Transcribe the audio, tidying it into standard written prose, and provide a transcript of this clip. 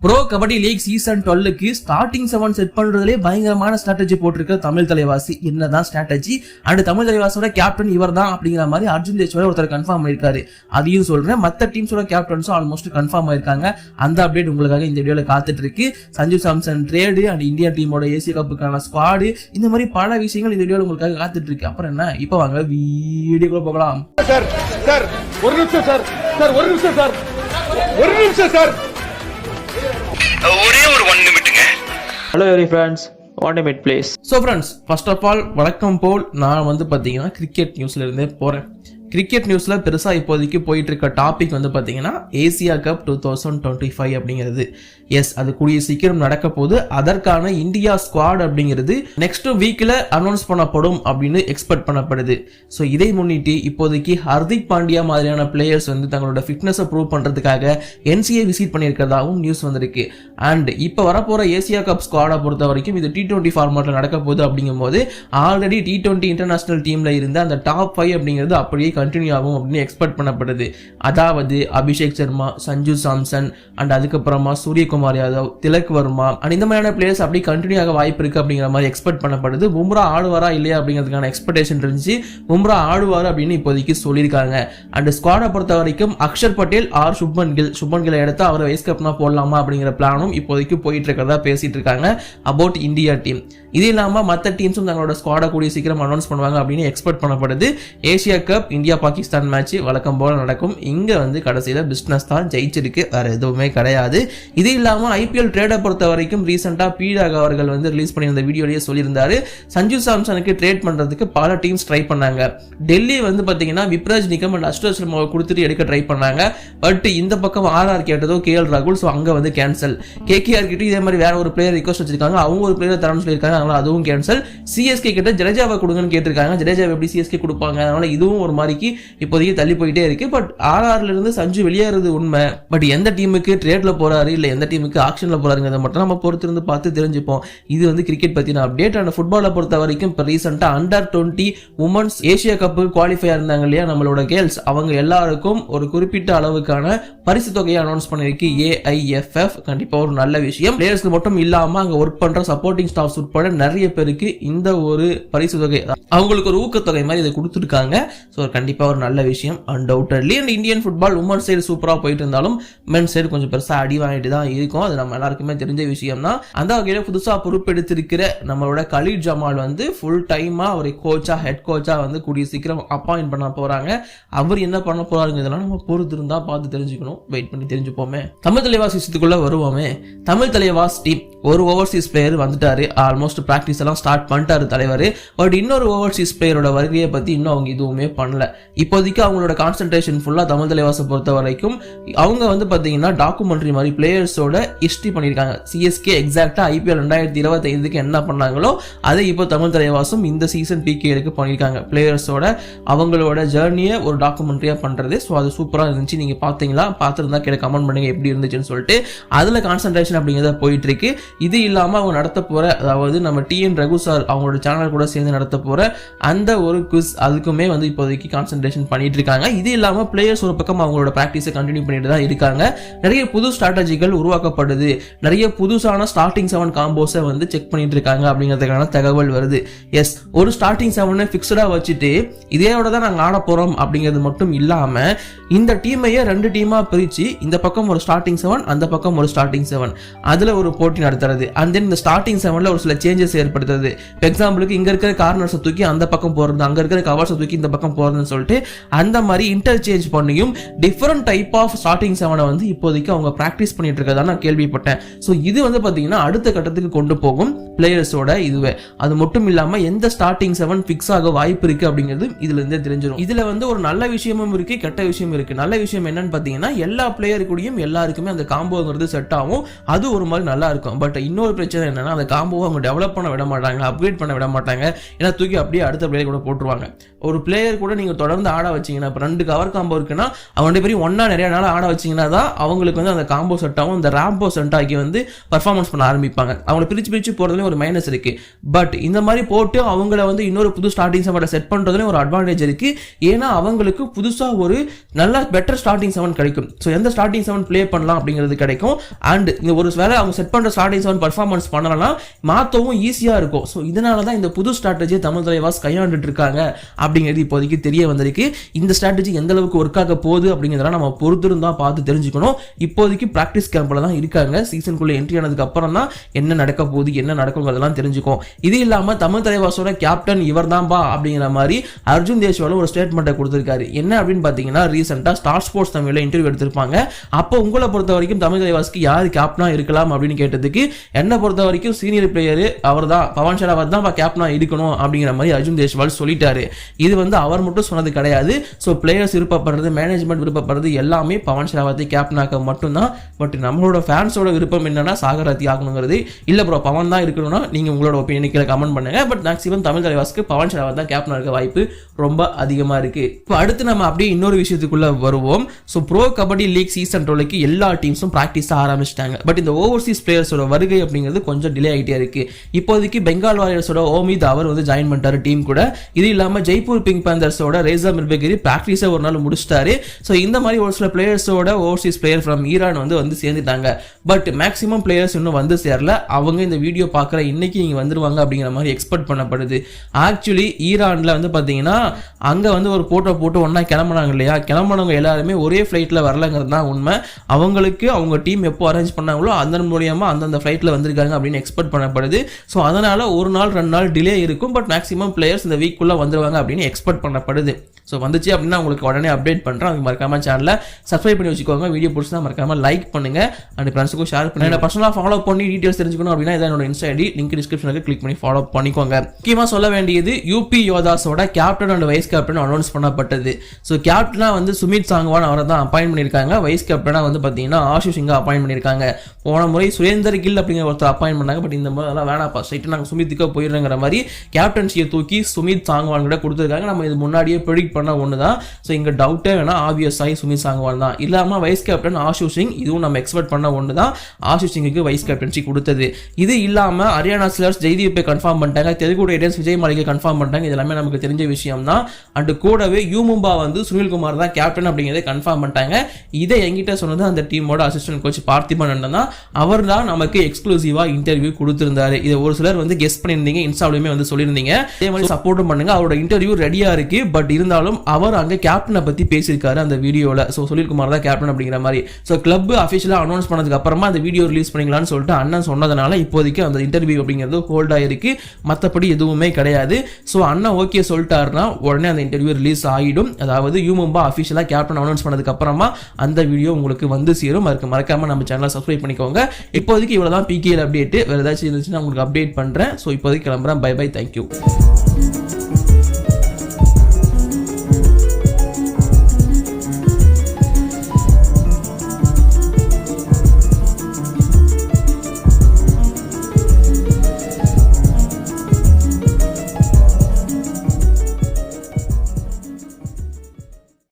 Bro Kabaddi league season 12க்கு starting 7 set பண்றதுலே பயங்கரமான ஸ்ட்ராட்டஜி போட்டிருக்க தமிழ் தலைவாசி. என்னதான் ஸ்ட்ராட்டஜி அண்ட் தமிழ் தலைவாசோட கேப்டன் இவர் தான் அப்படிங்கிற மாதிரி அர்ஜுன் தேஷ்வால் ஒருத்தர் கன்ஃபார்ம் பண்ணிருக்காரு. அதையும் சொல்றேன், மற்ற டீம்ஸோட கேப்டன்ஸும் ஆல்மோஸ்ட் கன்ஃபார்ம் ஆயிருக்காங்க. அந்த அப்டேட் உங்களுக்காக இந்த வீடியோல காத்துட்டு இருக்கு. Sanju Samson trade and India டீமோட ஏசிய கப்புக்கான ஸ்குவாடு, இந்த மாதிரி பல விஷயங்கள் இந்த வீடியோல உங்களுக்காக காத்துட்டு இருக்கு. அப்புறம் என்ன, இப்போ வாங்க வீடியோக்குள்ள போகலாம். Hello every friends, 1 minute please. So friends, first of all வழக்கம் போல் நான் வந்து பாத்தீங்கன்னா கிரிக்கெட் நியூஸ்ல இருந்தே போறேன். கிரிக்கெட் நியூஸ்ல பெருசா இப்போதைக்கு போயிட்டு இருக்க டாபிக் வந்து பாத்தீங்கன்னா ஏசியா கப் 2025 அப்படிங்கிறது. எஸ், அது கூடிய சீக்கிரம் நடக்க போது. அதற்கான இந்தியா ஸ்குவாட் அப்படிங்கிறது நெக்ஸ்ட் வீக்ல அனௌன்ஸ் பண்ணப்படும் அப்படின்னு எக்ஸ்பெக்ட் பண்ணப்படுது. ஸோ இதை முன்னிட்டு இப்போதைக்கு ஹர்திக் பாண்டியா மாதிரியான பிளேயர்ஸ் வந்து தங்களோட ஃபிட்னஸை ப்ரூவ் பண்றதுக்காக NCA விசிட் பண்ணியிருக்கிறதாகவும் நியூஸ் வந்திருக்கு. அண்ட் இப்போ வரப்போற ஏசியா கப் ஸ்குவாடை பொறுத்த வரைக்கும் இது T20 ஃபார்மேட்ல நடக்க போகுது. அப்படிங்கும் போது ஆல்ரெடி T20 இன்டர்நேஷனல் டீம்ல இருந்த அந்த டாப் 5 அப்படிங்கிறது அப்படியே கண்டினியூ ஆகும் அப்படின்னு எக்ஸ்பெக்ட் பண்ணப்படுது. அதாவது அபிஷேக் சர்மா, சஞ்சு சாம்சன் அண்ட் அதுக்கப்புறமா சூரியகுமார் யாதவ், திலக் வர்மா அண்ட் இந்த மாதிரியான பிளேயர்ஸ் அப்படி கண்டினியூ ஆக வாய்ப்பு இருக்கு அப்படிங்கிற மாதிரி எக்ஸ்பெக்ட் பண்ணப்படுது. பும்ரா ஆடுவாரா இல்லையா அப்படிங்கிறதுக்கான எக்ஸ்பெக்டேஷன் இருந்துச்சு. பும்ரா ஆடுவார் அப்படின்னு இப்போதைக்கு சொல்லியிருக்காங்க. அண்ட் ஸ்குவாடை பொறுத்த வரைக்கும் அக்ஷர் பட்டேல் ஆர் சுப்மன் கில் எடுத்து அவரை வைஸ் கேப்டனா போடலாமா அப்படிங்கிற பிளானும் இப்போதைக்கு போயிட்டு இருக்கிறதா பேசிட்டு இருக்காங்க அபவுட் இந்தியா டீம். இது இல்லாம மற்ற டீம்ஸும் தங்களோட ஸ்குவாடை கூடிய சீக்கிரம் அனௌன்ஸ் பண்ணுவாங்க அப்படின்னு எக்ஸ்பெக்ட் பண்ணப்படுது. Asia cup India Pakistan match வழக்கம் போல நடக்கும். இங்க வந்து கடைசியில பிசினஸ் தான் ஜெயிச்சிருக்கு, வேற எதுவுமே கிடையாது. இது இல்லாம IPL ட்ரேடை பொறுத்த வரைக்கும் ரீசெண்டா பீடாக அவர்கள் வந்து ரிலீஸ் பண்ணியிருந்த வீடியோலயே சொல்லியிருந்தாரு, சஞ்சு சாம்சனுக்கு ட்ரேட் பண்றதுக்கு பல டீம்ஸ் ட்ரை பண்ணாங்க. டெல்லி வந்து பாத்தீங்கன்னா விப்ராஜ் நிகம் அண்ட் அஷ்டோஷ் சர்மாவை கொடுத்துட்டு எடுக்க ட்ரை பண்ணாங்க. பட் இந்த பக்கம் RR கேட்டதோ KL ராகுல், ஸோ அங்க வந்து கேன்சல். KKR கிட்ட இதே மாதிரி வேற ஒரு பிளேயர் ரிக்வஸ்ட் வச்சிருக்காங்க, அவங்க ஒரு பிளேயர் தரணும்னு சொல்லியிருக்காங்க, அதனால அதுவும் கேன்சல். CSK கிட்ட ஜடேஜாவை கொடுங்கன்னு கேட்டிருக்காங்க, ஜடேஜா எப்படி CSK கொடுப்பாங்க, அதனால இதுவும் ஒரு மாதிரிக்கு இப்போதைக்கு தள்ளி போயிட்டே இருக்கு. பட் RRல இருந்து சஞ்சு வெளியேறது உண்மை. பட் எந்த டீமுக்கு ட்ரேட்ல போறாரு இல்ல எந்த டீமுக்கு ஆக்ஷன்ல போறாருங்கிறத மட்டும் நம்ம பொறுத்திருந்து பார்த்து தெரிஞ்சுப்போம். இது வந்து கிரிக்கெட் பத்தின அப்டேட். அண்ட் ஃபுட்பாலை பொறுத்த வரைக்கும் இப்போ ரீசெண்டா அண்டர் 20 உமன்ஸ் ஏசியா கப்பு குவாலிஃபையா இருந்தாங்க இல்லையா நம்மளோட கேர்ள்ஸ், அவங்க எல்லாருக்கும் ஒரு குறிப்பிட்ட அளவுக்கான பரிசு தொகையை அனௌன்ஸ் பண்ணிருக்கு AIFF. கண்டிப்பா ஒரு நல்ல விஷயம். பிளேயர்ஸ்க்கு மட்டும் இல்லாம அங்க ஒர்க் பண்ற சப்போர்ட்டிங் ஸ்டாஃப்ஸ் உட்பட நிறைய பேருக்கு இந்த ஒரு பரிசு தொகை, அவங்களுக்கு ஒரு ஊக்கத்தொகை மாதிரி இதை கொடுத்துருக்காங்க. ஸோ கண்டிப்பா ஒரு நல்ல விஷயம் undoubtedly. And Indian football women side சூப்பரா போயிட்டு இருந்தாலும் மென் சைடு கொஞ்சம் பெருசா அடி வாங்கிட்டு தான் இருக்கும். அது நம்ம எல்லாருக்குமே தெரிஞ்ச விஷயம் தான். அந்த வகையில புதுசா பொறுப்பெடுத்திருக்கிற நம்மளோட கலீல் ஜமால் வந்து ஃபுல் டைமா ஒரு கோச்சா ஹெட் கோச்சா வந்து கூடிய சீக்கிரம் அப்பாயிண்ட் பண்ண போறாங்க. அவர் என்ன பண்ண போறாருங்கிறதெல்லாம் நம்ம பொறுத்து இருந்தா பார்த்து தெரிஞ்சுக்கணும். வெயிட் பண்ணி தெரிஞ்சுப்போமே. தமிழ் தலைவாஸ் விஷயத்துக்குள்ள வருவோமே. தமிழ் தலைவாஸ் டீம் ஒரு ஓவர்சீஸ் பிளேயர் வந்துட்டாரு, ஆல்மோஸ்ட் பிராக்டிஸ் எல்லாம் ஸ்டார்ட் பண்ணிட்டாரு தலைவர். பட் இன்னொரு ஓவர்சீஸ் பிளேயரோட வருகையை பத்தி இன்னும் அவங்க எதுவுமே பண்ணல. இப்போதைக்கு அவங்களோட கான்சென்ட்ரேஷன் ஃபுல்லா தமிழ் தலைவாசை பொறுத்த வரைக்கும் அவங்க வந்து பாத்தீங்கன்னா டாக்குமெண்ட்ரி மாதிரி பிளேயர்ஸோட ஹிஸ்டரி பண்ணிருக்காங்க. CSK எக்ஸாக்டா IPL 2025க்கு என்ன பண்ணாங்களோ அதை இப்போ தமிழ் தலைவாசும் இந்த சீசன் PKLக்கு பண்ணிருக்காங்க. பிளேயர்ஸோட அவங்களோட ஜேர்னியை ஒரு டாக்குமெண்ட்ரியா பண்றது. ஸோ அது சூப்பரா இருந்துச்சு. நீங்க பாத்தீங்களா? பார்த்துருந்தா கீழே கமெண்ட் பண்ணுங்க எப்படி இருந்துச்சுன்னு சொல்லிட்டு. அதுல கான்சென்ட்ரேஷன் அப்படிங்கிறத போயிட்டு இருக்கு. இது இல்லாம அவங்க நடத்த போற, அதாவது நம்ம TN ரகு சார் அவங்களோட சேனல் கூட சேர்ந்து நடத்த போற அந்த ஒரு குவிஸ், அதுக்குமே வந்து இப்போதைக்கு கான்சென்ட்ரேஷன் பண்ணிட்டு இருக்காங்க. இது இல்லாம பிளேயர்ஸ் ஒரு பக்கம் அவங்களோட பிராக்டிஸை கண்டினியூ பண்ணிட்டு தான் இருக்காங்க. நிறைய புது ஸ்ட்ராட்டஜிகள் உருவாக்கப்படுது, நிறைய புதுசான ஸ்டார்டிங் 7 காம்போஸை வந்து செக் பண்ணிட்டு இருக்காங்க அப்படிங்கிறதுக்கான தகவல் வருது. எஸ், ஒரு ஸ்டார்டிங் 7 ஃபிக்ஸ்டா வச்சுட்டு இதோட தான் நாங்கள் ஆட போறோம் அப்படிங்கிறது மட்டும் இல்லாம இந்த டீமையே 2 டீமா பிரிச்சு இந்த பக்கம் ஒரு ஸ்டார்டிங் 7 அந்த பக்கம் ஒரு ஸ்டார்டிங் 7 அதுல ஒரு போட்டி நடத்துறது. அண்ட் தென் இந்த ஸ்டார்டிங் 7ல ஒரு சில சேஞ்சஸ் ஏற்படுத்துறது. எக்ஸாம்பிளுக்கு இங்க இருக்கிற கார்னர்ஸை தூக்கி அந்த பக்கம் போறது, அங்க இருக்கிற கவர்ஸை தூக்கி இந்த பக்கம் போறதுன்னு சொல்லிட்டு அந்த மாதிரி இன்டர்சேஞ்ச் பண்ணியும் டிஃபரெண்ட் டைப் ஆஃப் ஸ்டார்டிங் 7 வந்து இப்போதைக்கு அவங்க பிராக்டிஸ் பண்ணிட்டு இருக்கதா நான் கேள்விப்பட்டேன். ஸோ இது வந்து பாத்தீங்கன்னா அடுத்த கட்டத்துக்கு கொண்டு போகும் பிளேயர்ஸோட இதுவே. அது மட்டும் இல்லாம எந்த ஸ்டார்டிங் 7 பிக்ஸ் ஆக வாய்ப்பு இருக்கு அப்படிங்கிறது இதுல இருந்தே தெரிஞ்சிடும். இதுல வந்து ஒரு நல்ல விஷயமும் இருக்கு, கெட்ட விஷயம் இருக்கு. நல்ல விஷயம் என்னன்னு பாத்தீங்கன்னா எல்லா பிளேயருக்கூடையும் எல்லாருக்குமே அந்த காம்போங்கிறது செட் ஆகும், அது ஒரு மாதிரி நல்லா இருக்கும். பட் இன்னொரு பிரச்சனை என்னன்னா அந்த காம்போவை அவங்க டெவலப் பண்ண விட மாட்டாங்க, அப்கிரேட் பண்ண விட மாட்டாங்க. ஏன்னா தூக்கி அப்படியே அடுத்த பிளேயர் கூட போட்டுருவாங்க. ஒரு பிளேயர் கூட நீங்க தொடர்ந்து ஆட வச்சீங்கன்னா, இப்போ 2 கவர் காம்போ இருக்குன்னா அவங்க 2 பேரும் ஒன்னா நிறைய நாள் ஆட வச்சீங்கன்னா தான் அவங்களுக்கு வந்து அந்த காம்போ செட் ஆகும், அந்த ரேம்போ செட் ஆகி வந்து பர்ஃபார்மன்ஸ் பண்ண ஆரம்பிப்பாங்க. அவங்களை பிரிச்சு போறதுல ஒரு மைனஸ் இருக்கு. பட் இந்த மாதிரி போட்டு அவங்கள வந்து இன்னொரு புது ஸ்டார்டிங் 7 செட் பண்றதுல ஒரு அட்வான்டேஜ் இருக்கு. ஏன்னா அவங்களுக்கு புதுசா ஒரு நல்ல பெட்டர் ஸ்டார்டிங் 7 கிடைக்கும். ஸோ எந்த ஸ்டார்டிங் 7 ப்ளே பண்ணலாம் அப்படிங்கிறது கிடைக்கும். அண்ட் இந்த ஒரு வேளை அவங்க செட் பண்ற ஸ்டார்டிங் 7 பர்ஃபார்மன்ஸ் பண்ணலன்னா மாத்தவும் ஈஸியா இருக்கும். ஸோ இதனால தான் இந்த புது ஸ்ட்ராட்டஜி தமிழ் தலைவாஸ் கையாண்டுட்டு இருக்காங்க அப்படிங்கிறது இப்போதைக்கு தெரிய வந்திருக்கு. இந்த ஸ்ட்ராட்டஜி எந்த அளவுக்கு ஒர்க் ஆக போகுது அப்படிங்கிறதெல்லாம் நம்ம பொறுத்திருந்தா பார்த்து தெரிஞ்சுக்கணும். இப்போதைக்கு பிராக்டிஸ் கேம்ப்ல தான் இருக்காங்க. சீசனுக்குள்ள என்ட்ரி ஆனதுக்கு அப்புறம் தான் என்ன நடக்க போகுது என்ன நடக்குங்கிறதெல்லாம் தெரிஞ்சுக்கும். இது இல்லாம தமிழ் தலைவாசோட கேப்டன் இவர் தான்பா அப்படிங்கிற மாதிரி அர்ஜுன் தேஷ்வால் ஒரு ஸ்டேட்மெண்ட்டை கொடுத்திருக்காரு. என்ன அப்படின்னு பாத்தீங்கன்னா ரீசெண்டா ஸ்டார் ஸ்போர்ட்ஸ் தமிழ்ல இன்டர்வியூ எடுத்திருப்பாங்க. அப்போ உங்களை பொறுத்த வரைக்கும் தமிழ் தலைவாஸ்க்கு யார் கேப்டனா இருக்கலாம் அப்படின்னு கேட்டதுக்கு என்னை பொறுத்த வரைக்கும் சீனியர் பிளேயர் அவர் தான் பவன் ஷெராவத் தான் கேப்டனா இருக்கணும் அப்படிங்கிற மாதிரி அர்ஜுன் தேஷ்வால் சொல்லிட்டாரு. இது வந்து அவர் மட்டும் சொன்னது கிடையாது. ஸோ பிளேயர்ஸ் விருப்பப்படுறது மேனேஜ்மெண்ட் விருப்பப்படுறது எல்லாமே பவன் ஷெராவத்தை கேப்டனாக்க மட்டும்தான். பட் நம்மளோட ஃபேன்ஸோட விருப்பம் என்னன்னா சாகர் ரத்தி ஆகணுங்கிறது. இல்ல ப்ரோ பவன் தான் இருக்கணும்னா நீங்க உங்களோட ஒப்பீனியன் கீழே கமெண்ட் பண்ணுங்க. பட் மேக்ஸிமம் தமிழ் தலைவாஸ்க்கு பவன் ஷெராவத் தான் கேப்டனா இருக்க வாய்ப்பு ரொம்ப அதிகமா இருக்கு. இப்போ அடுத்து நம்ம அப்படியே இன்னொரு விஷயத்துக்குள்ள வருவோம். So pro Kabaddi league season 12க்கு எல்லா டீம்ஸும் பிராக்டிஸ் ஆரம்பிச்சிட்டாங்க. பட் இந்த ஓவர்சீஸ் பிளேயர்ஸோட வருகை அப்படிங்கிறது கொஞ்சம் டிலே ஆகிட்டே இருக்கு. இப்போதைக்கு பெங்கால் வாரியர்ஸோட ஓமித் அவர் வந்து ஜாயின் பண்ணிட்டாரு டீம் கூட. இது இல்லாம ஜெய்ப்பூர் பிங்க் பேந்தர்ஸோட ரேசா மிர்பெகிரி பிராக்டிஸை ஒரு நாள் முடிச்சிட்டாரு. ஸோ இந்த மாதிரி ஒரு சில பிளேயர்ஸோட ஓவர்சீஸ் பிளேயர் ஃப்ரம் ஈரான் வந்து சேர்ந்துட்டாங்க. பட் மேக்ஸிமம் பிளேயர்ஸ் இன்னும் வந்து சேரல. அவங்க இந்த வீடியோ பார்க்குற இன்னைக்கு இங்கே வந்துருவாங்க அப்படிங்கிற மாதிரி எக்ஸ்பெக்ட் பண்ணப்படுது. ஆக்சுவலி ஈரான்ல வந்து பார்த்தீங்கன்னா அங்கே வந்து ஒரு போட்டோ போட்டு ஒன்றா கிளம்புனாங்க இல்லையா, கிளம்புனவங்க எல்லாருமே ஒரே ஃப்ளைட்டில் வரலங்கிறது தான் உண்மை. அவங்களுக்கு அவங்க டீம் எப்போ அரேஞ்ச் பண்ணாங்களோ அதன் மூலியமாக அந்தந்த ஃப்ளைட்டில் வந்திருக்காங்க அப்படின்னு எக்ஸ்பெக்ட் பண்ணப்படுது. ஸோ அதனால் ஒரு நாள் 2 நாள் டிலே இருக்கும். பட் மேக்ஸிமம் பிளேயர்ஸ் இந்த வீக்குள்ளே வந்துருவாங்க அப்படின்னு எக்ஸ்பெக்ட் பண்ணப்படுது. ஸோ வந்துச்சு அப்படின்னா உங்களுக்கு உடனே அப்டேட் பண்ணுறேன். அதுக்கு மறக்காம சேனலை சப்ஸ்கிரைப் பண்ணி வச்சுக்கோங்க. வீடியோ பிடிச்சா மறக்காம லைக் பண்ணுங்க அண்ட் ஃப்ரெண்ட்ஸுக்கும் ஷேர் பண்ணுங்க. என்ன பர்சனலாக ஃபாலோ பண்ணி டீடைல்ஸ் தெரிஞ்சுக்கணும் அப்படின்னா இதான் என்னோட இன்ஸ்டா ஐடி, லிங்க் டிஸ்கிரிப்ஷனுக்கு கிளிக் பண்ணி ஃபாலோ பண்ணிக்கோங்க. முக்கியமாக சொல்ல வேண்டியது யூபி யோதாஸோட captain and vice captain announce பண்ணப்பட்டது. ஸோ கேப்டனா வந்து சுமித் சாங்வான் அவரை தான் அப்பாயின்ட் பண்ணியிருக்காங்க. வைஸ் கேப்டனா வந்து பார்த்தீங்கன்னா ஆஷிஷ் சிங்கா அப்பாயின்ட் பண்ணியிருக்காங்க. போன முறை சுரேந்தர் கில் அப்படிங்கிற ஒருத்தர் அப்பாயின்ட் பண்ணாங்க. பட் இந்த மாதிரி அதெல்லாம் வேணாப்பா, ஸ்ட்ரைட்டாக நாங்கள் சுமித்துக்கு போயிடுறங்கிற மாதிரி கேப்டன்சியை தூக்கி சுமித் சாங்வான் கூட கொடுத்துருக்காங்க. நம்ம இது முன்னாடியே ப்ரெடிக்ட் பண்ண ஒன்று தான். ஸோ இங்கே டவுட்டே வேணா, ஆப்வியஸ் ஆகி சுமித் சாங்வான் தான். இல்லாமல் வைஸ் கேப்டன் ஆஷிஷ் சிங், இதுவும் நம்ம எக்ஸ்பெக்ட் பண்ண ஒன்று தான். ஆஷிஷ் சிங்குக்கு வைஸ் கேப்டன்சி கொடுத்தது. இது இல்லாமல் ஹரியானா ஸ்லர்ஸ் ஜெய்தீப்பை கன்ஃபார்ம் பண்ணிட்டாங்க. தெலுங்கு டைட்டன்ஸ் விஜய் மாலிகை கன்ஃபார்ம் பண்ணிட்டாங்க. இது எல்லாமே நமக்கு தெரிஞ்ச விஷயம் தான். அண்ட் கூடவே யூமும்பா வந்து சுனில்குமார் தான் கேப்டன் அப்படிங்கிறத கன்ஃபார்ம் பண்ணிட்டாங்க. இதை என்கிட்ட சொன்னது அந்த டீமோட அசிஸ்டன்ட் கோச் பார்த்திபன் அண்ணன் தான். அவர் தான் நமக்கு எக்ஸ்க்ளூசிவா இன்டர்வியூ கொடுத்திருந்தாரு. இதை ஒரு சிலர் வந்து கெஸ் பண்ணியிருந்தீங்க, இன்ஸ்டாவிலுமே வந்து சொல்லியிருந்தீங்க. அதே மாதிரி சப்போர்ட்டும் பண்ணுங்க. அவரோட இன்டர்வியூ ரெடியா இருக்கு. பட் இருந்தாலும் அவர் அங்கே கேப்டனை பத்தி பேசியிருக்காரு அந்த வீடியோல. ஸோ சுனில்குமார் தான் கேப்டன் அப்படிங்கிற மாதிரி. ஸோ கிளப் அஃபிஷியலா அனௌன்ஸ் பண்ணதுக்கு அப்புறமா அந்த வீடியோ ரிலீஸ் பண்ணிக்கலாம்னு சொல்லிட்டு அண்ணன் சொன்னதுனால இப்போதைக்கு அந்த இன்டர்வியூ அப்படிங்கிறது ஹோல்ட் ஆயிருக்கு. மற்றபடி எதுவுமே கிடையாது. ஸோ அண்ணன் ஓகே சொல்லிட்டாருன்னா உடனே அந்த இன்டர்வியூ ரிலீஸ் ஆகிடும். அதாவது யூமும்பா அஃபிஷியலா கேப்டன் அனௌன்ஸ் பண்ணதுக்கு அப்புறமா அந்த வீடியோ உங்களுக்கு வந்து சேரும். அதுக்கு மறக்காம நம்ம சேனலை சப்ஸ்கிரைப் பண்ணிக்கோங்க. இப்போதைக்கு இவ்வளவுதான் பிகேஎல் அப்டேட். வேற ஏதாச்சும் இருந்துச்சுன்னா உங்களுக்கு அப்டேட் பண்றேன். ஸோ இப்போதைக்கு கிளம்புறேன். Bye bye, thank you.